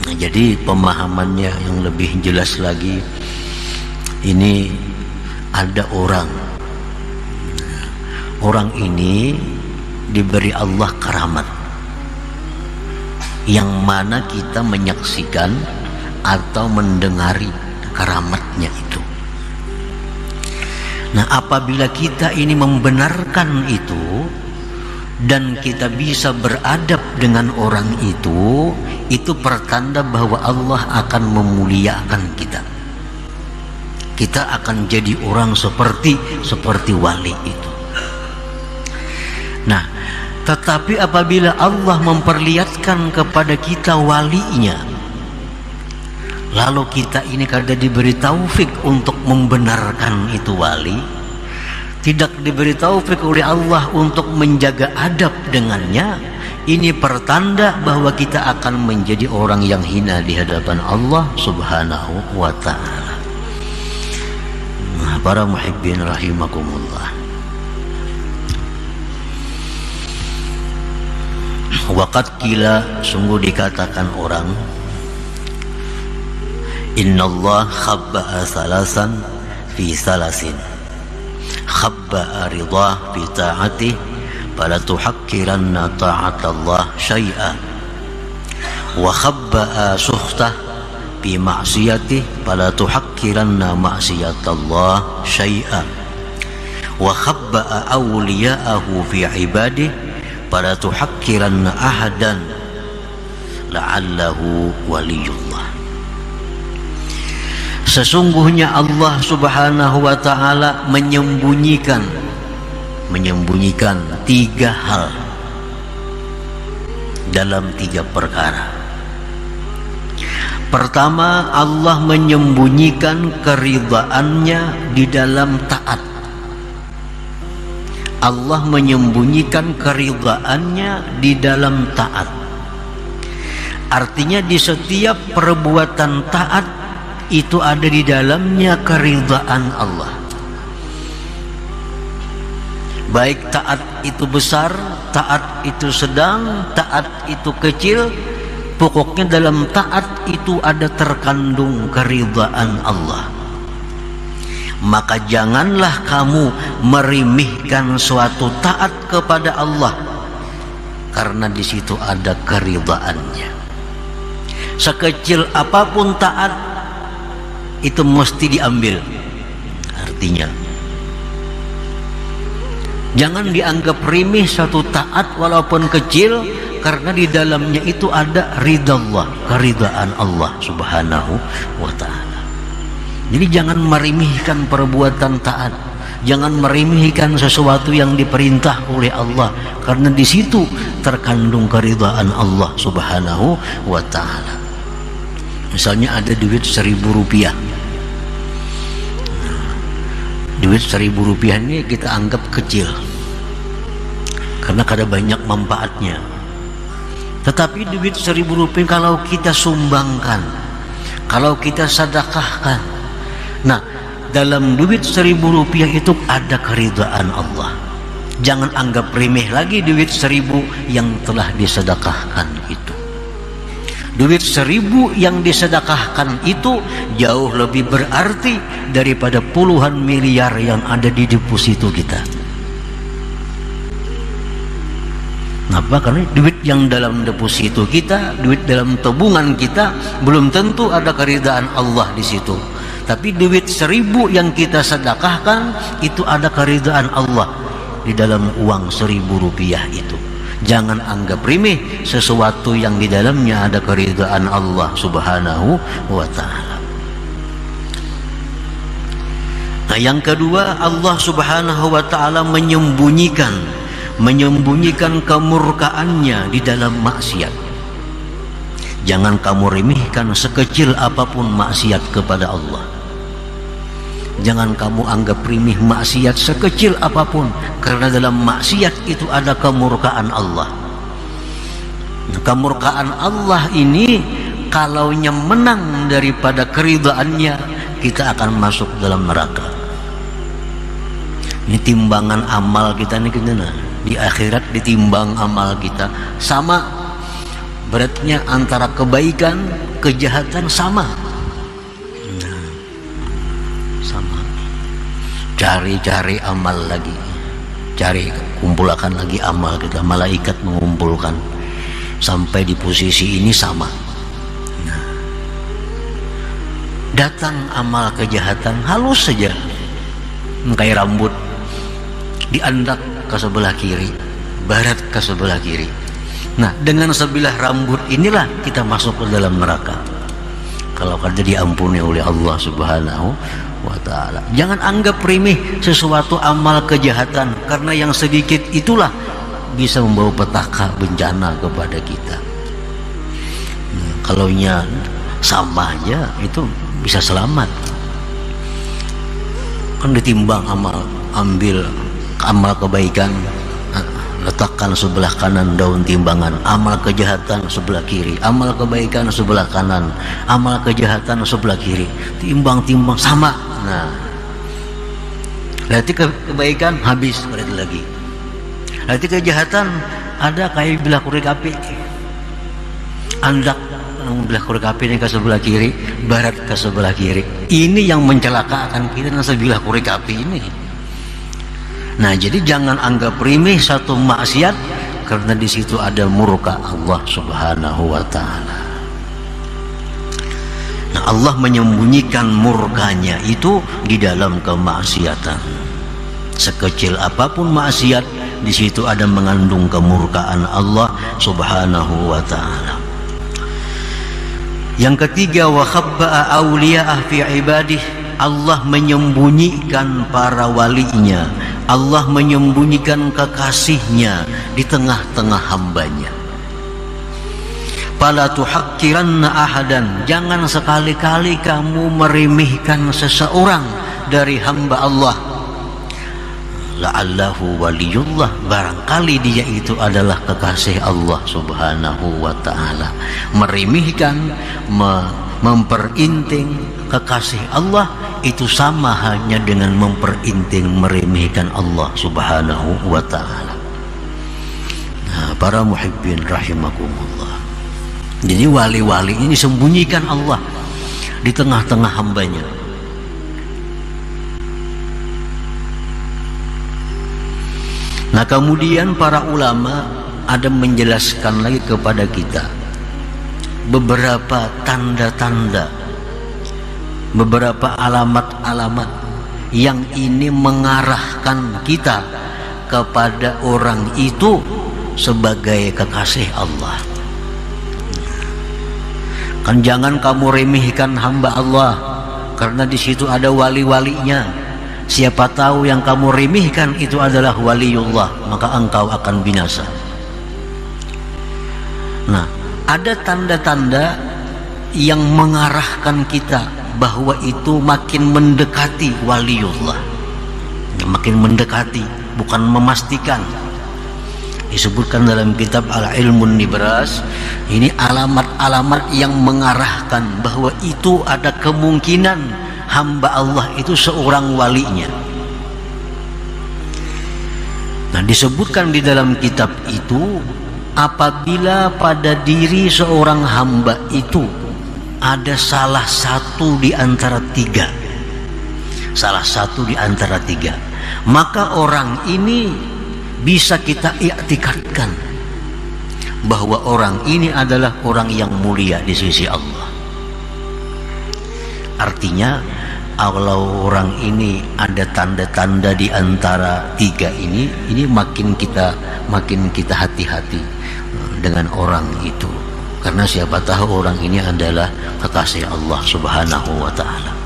Nah, jadi pemahamannya yang lebih jelas lagi, ini ada orang ini diberi Allah keramat, yang mana kita menyaksikan atau mendengari keramatnya itu. Nah, apabila kita ini membenarkan itu dan kita bisa beradab dengan orang itu pertanda bahwa Allah akan memuliakan kita. Kita akan jadi orang seperti wali itu. Nah, tetapi apabila Allah memperlihatkan kepada kita walinya, lalu kita ini kada diberi taufik untuk membenarkan itu wali, tidak diberi taufik oleh Allah untuk menjaga adab dengannya, ini pertanda bahwa kita akan menjadi orang yang hina di hadapan Allah Subhanahu wa ta'ala. Nah, para muhibbin rahimakumullah, waqad qila, sungguh dikatakan orang, innallah khabba'a salasan fi salasin, khabba'a ridha fi ta'atih, fala tuhakkiranna ta'atallah syai'a, wa khabba'a suhtah fi ma'siyatih, fala tuhakkiranna ma'siyatallah syai'a, wa khabba'a awliya'ahu fi ibadih, fala tuhakkiranna ahadan la'allahu waliyullah. Sesungguhnya Allah Subhanahu wa ta'ala menyembunyikan tiga hal dalam tiga perkara. Pertama, Allah menyembunyikan keridhaannya di dalam taat. Allah menyembunyikan keridhaannya di dalam taat. Artinya di setiap perbuatan taat itu ada di dalamnya keridhaan Allah. Baik taat itu besar, taat itu sedang, taat itu kecil, pokoknya dalam taat itu ada terkandung keridhaan Allah. Maka janganlah kamu meremehkan suatu taat kepada Allah, karena di situ ada keridhaannya. Sekecil apapun taat itu mesti diambil. Artinya jangan dianggap remeh satu taat walaupun kecil, karena di dalamnya itu ada ridha Allah, keridhaan Allah Subhanahu wa ta'ala. Jadi jangan meremehkan perbuatan taat, jangan meremehkan sesuatu yang diperintah oleh Allah, karena di situ terkandung keridhaan Allah Subhanahu wa ta'ala. Misalnya ada duit 1.000 rupiah. Duit 1.000 rupiah ini kita anggap kecil karena kada banyak manfaatnya. Tetapi duit 1.000 rupiah kalau kita sumbangkan, kalau kita sedekahkan, nah dalam duit 1.000 rupiah itu ada keridhaan Allah. Jangan anggap remeh lagi duit 1.000 yang telah disedekahkan itu. Duit 1.000 yang disedekahkan itu jauh lebih berarti daripada puluhan miliar yang ada di deposito kita. Kenapa? Karena duit yang dalam deposito kita, duit dalam tabungan kita, belum tentu ada keridhaan Allah di situ. Tapi duit 1.000 yang kita sedekahkan itu ada keridhaan Allah di dalam uang 1.000 rupiah itu. Jangan anggap remeh sesuatu yang di dalamnya ada keridhaan Allah Subhanahu wa ta'ala. Nah, yang kedua, Allah Subhanahu wa ta'ala menyembunyikan kemurkaannya di dalam maksiat. Jangan kamu remehkan sekecil apapun maksiat kepada Allah. Jangan kamu anggap remeh maksiat sekecil apapun, karena dalam maksiat itu ada kemurkaan Allah. Kemurkaan Allah ini kalaunya menang daripada keridhaannya, kita akan masuk dalam neraka. Ini timbangan amal kita nih, di akhirat ditimbang amal kita sama beratnya antara kebaikan kejahatan sama. Nah, sama. Cari-cari amal lagi, kumpulkan lagi amal kita, malaikat mengumpulkan sampai di posisi ini sama. Nah, datang amal kejahatan halus saja, kayak rambut diandak ke sebelah kiri, barat ke sebelah kiri. Nah, dengan sebilah rambut inilah kita masuk ke dalam neraka kalau kada diampuni oleh Allah Subhanahu wa ta'ala. Jangan anggap remeh sesuatu amal kejahatan, karena yang sedikit itulah bisa membawa petaka bencana kepada kita. Nah, kalau nya sama aja itu bisa selamat. Kan ditimbang amal, ambil amal kebaikan, letakkan sebelah kanan daun timbangan, amal kejahatan sebelah kiri, amal kebaikan sebelah kanan, amal kejahatan sebelah kiri, timbang-timbang sama. Nah, berarti kebaikan habis, berarti lagi. Berarti kejahatan ada kayak bilah korek api, andak bilah korek api ini ke sebelah kiri, barat ke sebelah kiri. Ini yang mencelakakan kita dengan sebilah korek api ini. Nah, jadi jangan anggap remeh satu maksiat, karena di situ ada murka Allah Subhanahu wa ta'ala. Nah, Allah menyembunyikan murkanya itu di dalam kemaksiatan. Sekecil apapun maksiat, di situ ada mengandung kemurkaan Allah Subhanahu wa ta'ala. Yang ketiga, wa khabba'a awliya'ah fi ibadih, Allah menyembunyikan para walinya, Allah menyembunyikan kekasihnya di tengah-tengah hambanya. Fala tuhakkiranna ahadan, jangan sekali-kali kamu meremehkan seseorang dari hamba Allah. La'allahu waliyullah, barangkali dia itu adalah kekasih Allah Subhanahu wa ta'ala. Meremehkan, memperinting kekasih Allah itu sama hanya dengan memperinting, meremehkan Allah Subhanahu wa ta'ala. Nah, para muhibbin rahimakumullah, jadi wali-wali ini sembunyikan Allah di tengah-tengah hambanya. Nah, kemudian para ulama ada menjelaskan lagi kepada kita beberapa tanda-tanda, beberapa alamat-alamat yang ini mengarahkan kita kepada orang itu sebagai kekasih Allah. Kan jangan kamu remehkan hamba Allah, karena di situ ada wali-walinya. Siapa tahu yang kamu remehkan itu adalah waliullah, maka engkau akan binasa. Nah, ada tanda-tanda yang mengarahkan kita bahwa itu makin mendekati waliullah, makin mendekati, bukan memastikan. Disebutkan dalam kitab Al-Ilmun Nibras, ini alamat-alamat yang mengarahkan bahwa itu ada kemungkinan hamba Allah itu seorang walinya. Nah, disebutkan di dalam kitab itu, apabila pada diri seorang hamba itu ada salah satu di antara tiga, maka orang ini bisa kita i'tikadkan bahwa orang ini adalah orang yang mulia di sisi Allah. Artinya, kalau orang ini ada tanda-tanda di antara tiga ini makin kita hati-hati dengan orang itu, karena siapa tahu orang ini adalah kekasih Allah Subhanahu wa ta'ala.